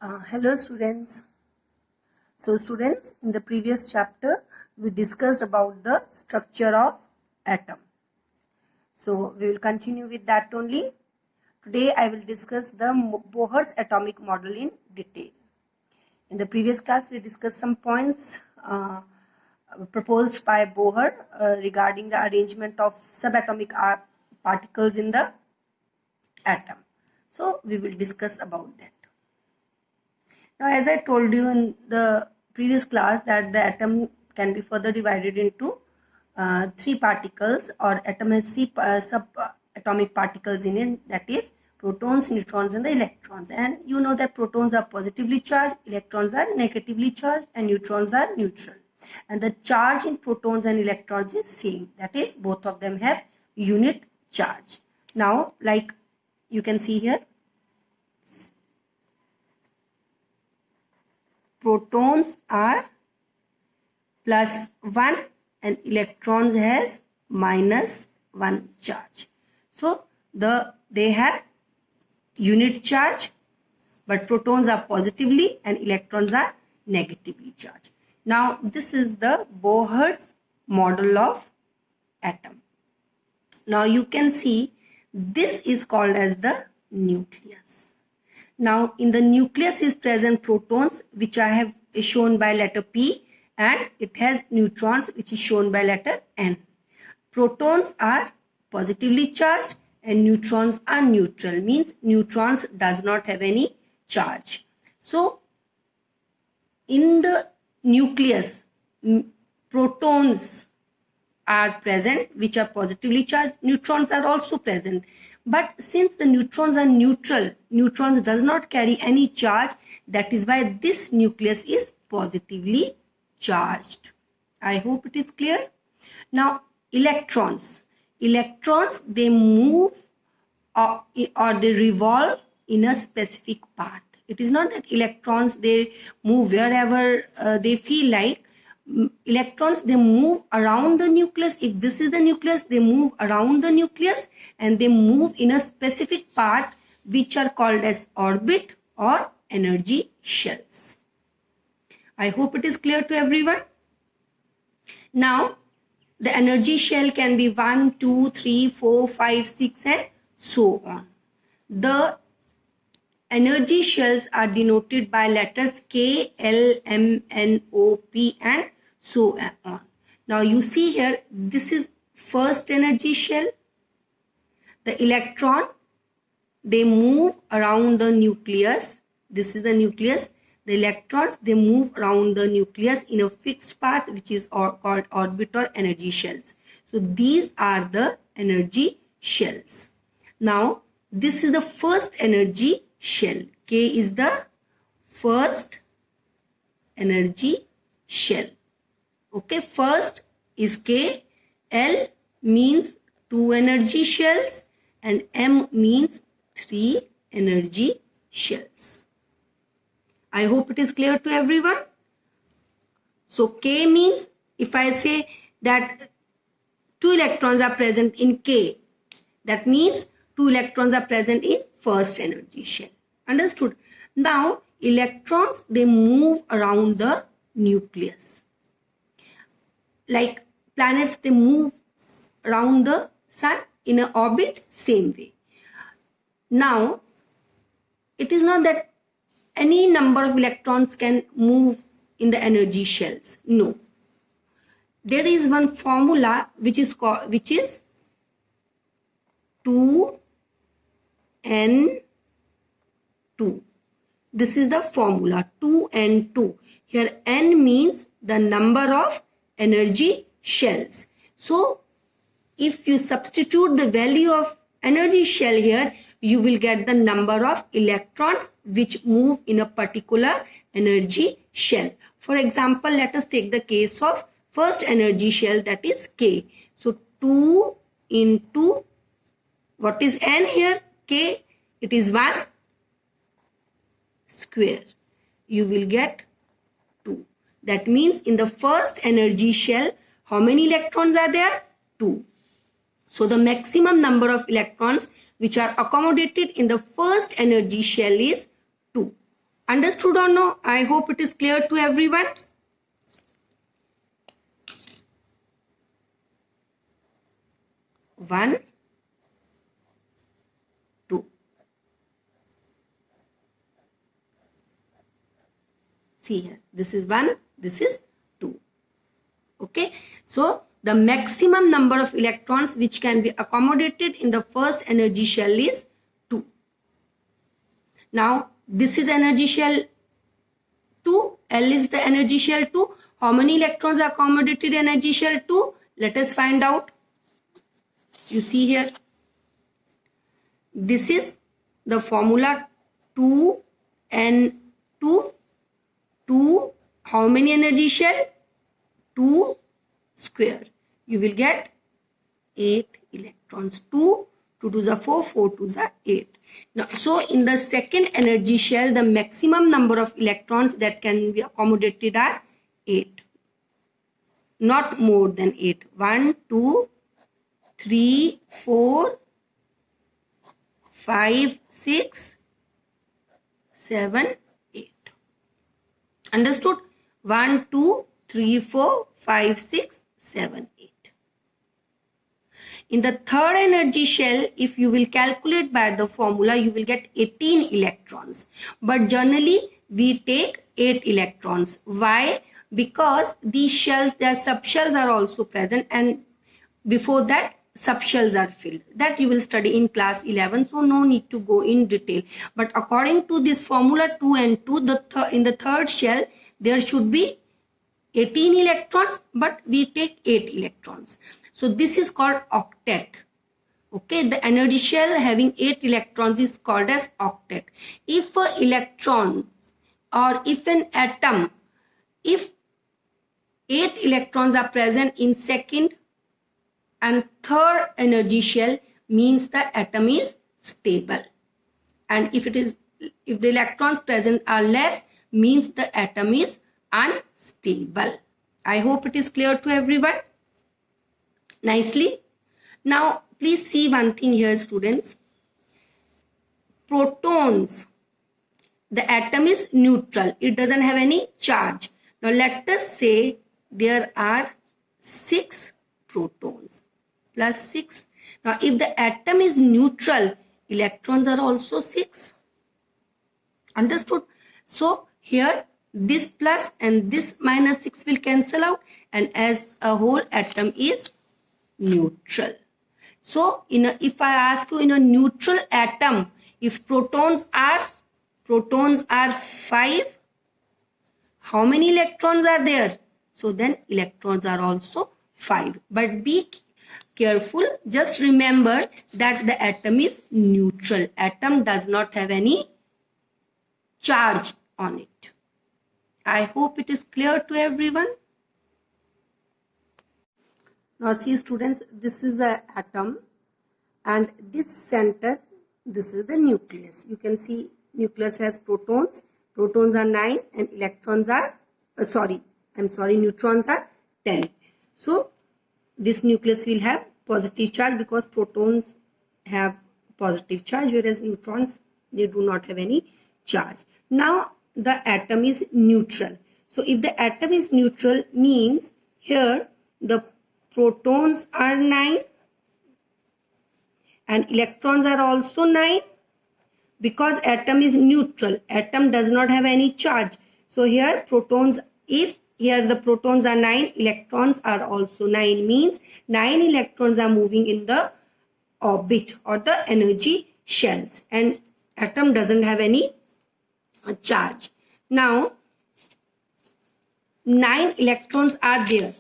Hello students. So students, in the previous chapter we discussed about the structure of atom. So we will continue with that only. Today I will discuss the Bohr's atomic model in detail. In the previous class we discussed some points proposed by Bohr regarding the arrangement of subatomic particles in the atom. So we will discuss about that. Now, as I told you in the previous class that the atom can be further divided into three particles, or atom has three subatomic particles in it, that is protons, neutrons and the electrons. And you know that protons are positively charged, electrons are negatively charged and neutrons are neutral. And the charge in protons and electrons is same, that is both of them have unit charge. Now, like you can see here, protons are +1 and electrons has -1 charge. So they have unit charge, but protons are positively and electrons are negatively charged. Now this is the Bohr's model of atom. Now you can see this is called as the nucleus. Now in the nucleus is present protons, which I have shown by letter P, and it has neutrons, which is shown by letter N. Protons are positively charged and neutrons are neutral, means neutrons does not have any charge. So in the nucleus, protons are present which are positively charged, neutrons are also present, but since the neutrons are neutral, neutrons does not carry any charge, that is why this nucleus is positively charged. I hope it is clear. Now electrons they move or they revolve in a specific path. It is not that electrons they move wherever they feel like. Electrons they move around the nucleus. If this is the nucleus, they move around the nucleus and they move in a specific path, which are called as orbit or energy shells. I hope it is clear to everyone. Now the energy shell can be 1, 2, 3, 4, 5, 6 and so on. The energy shells are denoted by letters K, L, M, N, O, P and so on. Now you see here, this is first energy shell. The electron, they move around the nucleus. This is the nucleus. The electrons, they move around the nucleus in a fixed path, which is called orbit or energy shells. So these are the energy shells. Now this is the first energy shell. K is the first energy shell. Okay, first is K. L means 2 energy shells and M means 3 energy shells. I hope it is clear to everyone. So K means, if I say that 2 electrons are present in K, that means 2 electrons are present in first energy shell. Understood? Now electrons they move around the nucleus. Like planets, they move around the sun in an orbit, same way. Now it is not that any number of electrons can move in the energy shells. No. There is one formula which is 2n2. This is the formula 2n2. Here n means the number of energy shells. So if you substitute the value of energy shell here, you will get the number of electrons which move in a particular energy shell. For example, let us take the case of first energy shell, that is K. So 2 into, what is n here? K, it is 1 square. You will get 2. That means in the first energy shell, how many electrons are there? 2. So the maximum number of electrons which are accommodated in the first energy shell is 2. Understood or no? I hope it is clear to everyone. One, two. See here, this is 1, this is 2. Okay, so the maximum number of electrons which can be accommodated in the first energy shell is 2. Now this is energy shell 2, L is the energy shell 2. How many electrons are accommodated in energy shell 2? Let us find out. You see here, this is the formula 2n2. 2, how many energy shell? 2 square. You will get 8 electrons. 2 2s are 4, 4 2s are 8. Now, so in the second energy shell, the maximum number of electrons that can be accommodated are 8. Not more than 8. 1, 2, 3, 4, 5, 6, 7, 8. Understood? 1, 2, 3, 4, 5, 6, 7, 8. In the third energy shell, if you will calculate by the formula, you will get 18 electrons. But generally, we take 8 electrons. Why? Because these shells, their subshells are also present, and before that, subshells are filled. That you will study in class 11, so no need to go in detail. But according to this formula 2 and 2, in the third shell, there should be 18 electrons, but we take 8 electrons. So this is called octet. Okay, the energy shell having 8 electrons is called as octet. If an electron or if an atom, if 8 electrons are present in second and third energy shell, means the atom is stable. And if the electrons present are less, means the atom is unstable. I hope it is clear to everyone. Nicely. Now, please see one thing here, students. Protons. The atom is neutral. It doesn't have any charge. Now, let us say there are 6 protons. Plus 6. Now, if the atom is neutral, electrons are also 6. Understood? So, here this plus and this minus 6 will cancel out, and as a whole atom is neutral. So, if I ask you in a neutral atom, if protons are 5, how many electrons are there? So, then electrons are also 5. But be careful, just remember that the atom is neutral. Atom does not have any charge on it. I hope it is clear to everyone. Now see students, this is an atom and this center, this is the nucleus. You can see nucleus has protons. Protons are 9 and electrons are, neutrons are 10. So this nucleus will have positive charge because protons have positive charge, whereas neutrons, they do not have any charge. Now the atom is neutral. So if the atom is neutral, means here the protons are 9 and electrons are also 9, because atom is neutral. Atom does not have any charge. So here protons, if here the protons are 9, electrons are also 9, means 9 electrons are moving in the orbit or the energy shells, and atom doesn't have any charge. Now 9 electrons are there.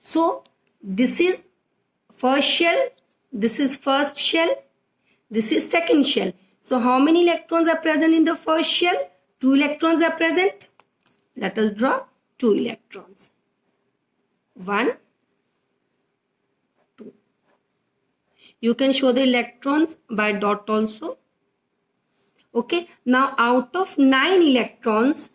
So this is first shell, this is first shell, this is second shell. So how many electrons are present in the first shell? 2 electrons are present. Let us draw 2 electrons. 1, 2. You can show the electrons by dot also. Okay. Now out of 9 electrons,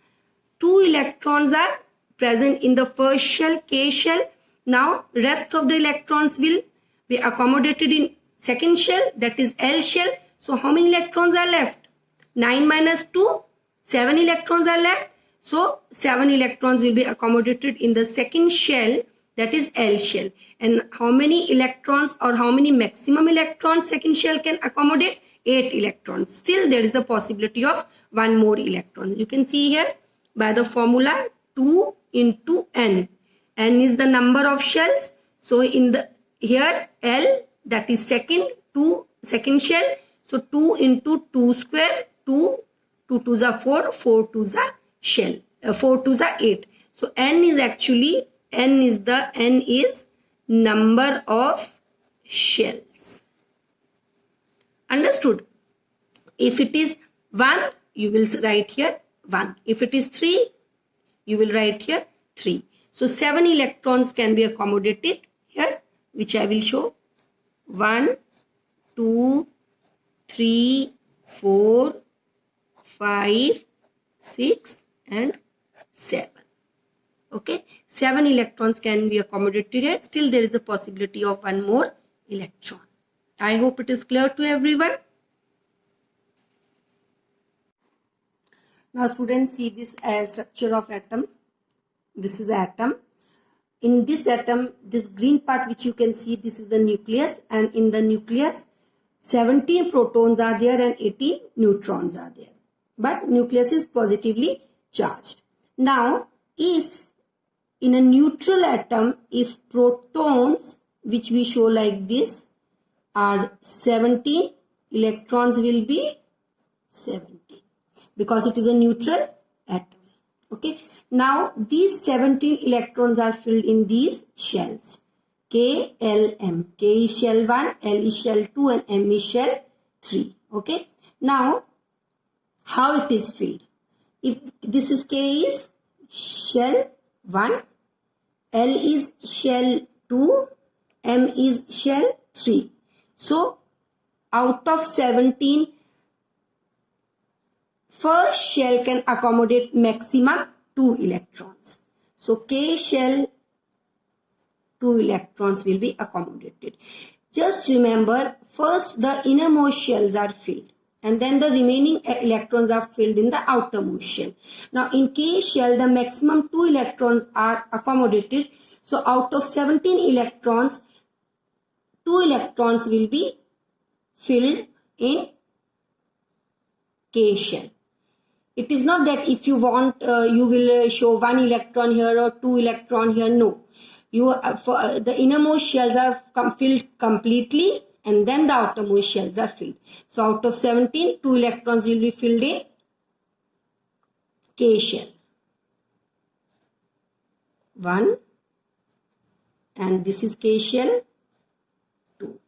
2 electrons are present in the first shell, K shell. Now rest of the electrons will be accommodated in second shell, that is L shell. So how many electrons are left? 9 minus 2, 7 electrons are left. So 7 electrons will be accommodated in the second shell, that is L shell. And how many electrons or how many maximum electrons second shell can accommodate? 8 electrons. Still there is a possibility of one more electron. You can see here by the formula 2 into n. N is the number of shells. So in the here L, that is second shell. So 2 into 2 square, 2 2s are 4, 4 2s are shell, 4 2s are 8. So n is number of shells. Understood? If it is 1, you will write here 1. If it is 3, you will write here 3. So 7 electrons can be accommodated here, which I will show. 1, 2, 3, 4, 5, 6 and 7. Okay, 7 electrons can be accommodated here. Still there is a possibility of one more electron. I hope it is clear to everyone. Now students, see this as structure of atom. This is atom. In this atom, this green part which you can see, this is the nucleus, and in the nucleus 17 protons are there and 18 neutrons are there. But nucleus is positively charged. Now, if in a neutral atom, if protons, which we show like this, are 17, electrons will be 17 because it is a neutral atom. Okay. Now, these 17 electrons are filled in these shells. K, L, M. K is shell 1, L is shell 2 and M is shell 3. Okay. Now, how it is filled? If this is K is shell 1, L is shell 2, M is shell 3. So, out of 17, first shell can accommodate maximum 2 electrons. So, K shell 2 electrons will be accommodated. Just remember, first the innermost shells are filled and then the remaining electrons are filled in the outermost shell. Now, in K shell, the maximum 2 electrons are accommodated. So, out of 17 electrons, 2 electrons will be filled in K shell. It is not that if you want, you will show 1 electron here or 2 electron here. No. The innermost shells are filled completely and then the outermost shells are filled. So, out of 17, 2 electrons will be filled in K shell. 1 and this is K shell 2.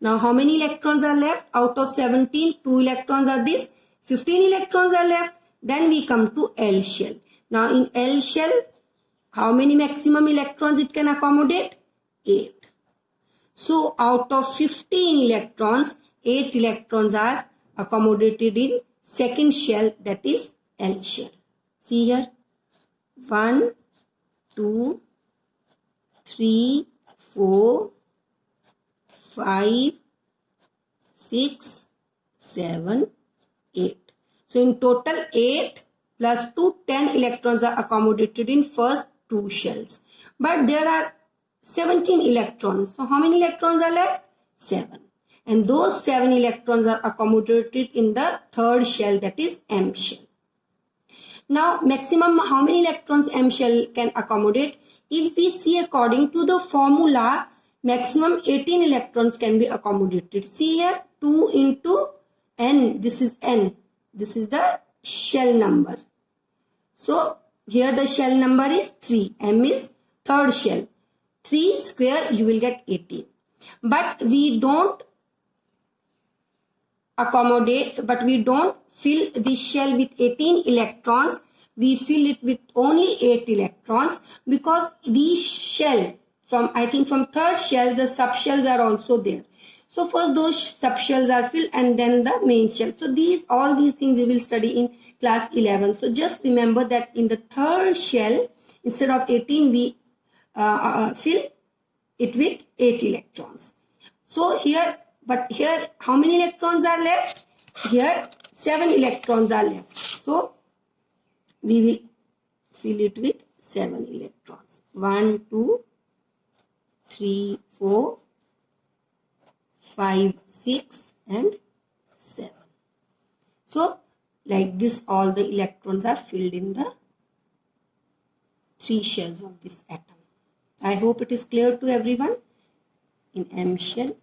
Now, how many electrons are left? Out of 17, 2 electrons are this. 15 electrons are left. Then we come to L shell. Now, in L shell, how many maximum electrons it can accommodate? 8. So, out of 15 electrons, 8 electrons are accommodated in second shell, that is L shell. See here. 1, 2, 3, 4, 5, 6, 7, 8. So, in total 8 plus 2, 10 electrons are accommodated in first 2 shells. But there are 17 electrons. So, how many electrons are left? 7. And those 7 electrons are accommodated in the third shell, that is M shell. Now, maximum how many electrons M shell can accommodate? If we see according to the formula, maximum 18 electrons can be accommodated. See here, 2 into N. This is N. This is the shell number. So, here the shell number is 3. M is third shell. 3 square, you will get 18. But we don't accommodate, but we don't fill this shell with 18 electrons. We fill it with only 8 electrons because these shell, I think from third shell, the subshells are also there. So first those subshells are filled and then the main shell. So all these things you will study in class 11. So just remember that in the third shell, instead of 18, we fill it with 8 electrons. So here, but here how many electrons are left? Here 7 electrons are left. So we will fill it with 7 electrons. 1, 2, 3, 4, 5, 6 and 7. So like this, all the electrons are filled in the 3 shells of this atom. I hope it is clear to everyone. In M shell,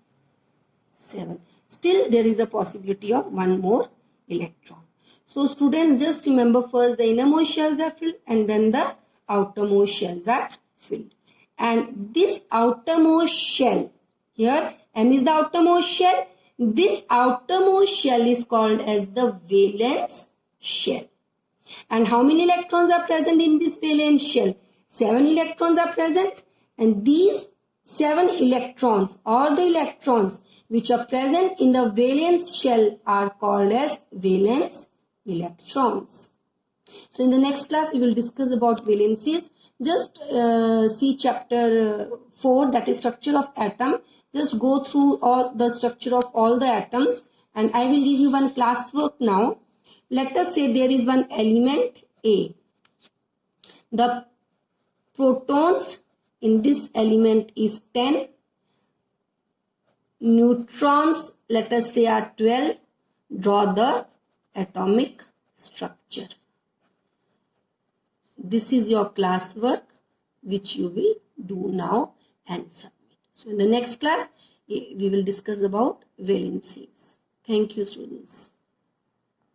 7. Still there is a possibility of one more electron. So students, just remember, first the innermost shells are filled and then the outermost shells are filled. And this outermost shell, here M is the outermost shell. This outermost shell is called as the valence shell. And how many electrons are present in this valence shell? 7 electrons are present, and these 7 electrons, or the electrons which are present in the valence shell, are called as valence electrons. So in the next class we will discuss about valencies. Just see chapter 4, that is structure of atom. Just go through all the structure of all the atoms, and I will give you one classwork now. Let us say there is one element A. The protons in this element is 10. Neutrons, let us say, are 12. Draw the atomic structure. This is your classwork which you will do now and submit. So in the next class we will discuss about valencies. Thank you, students.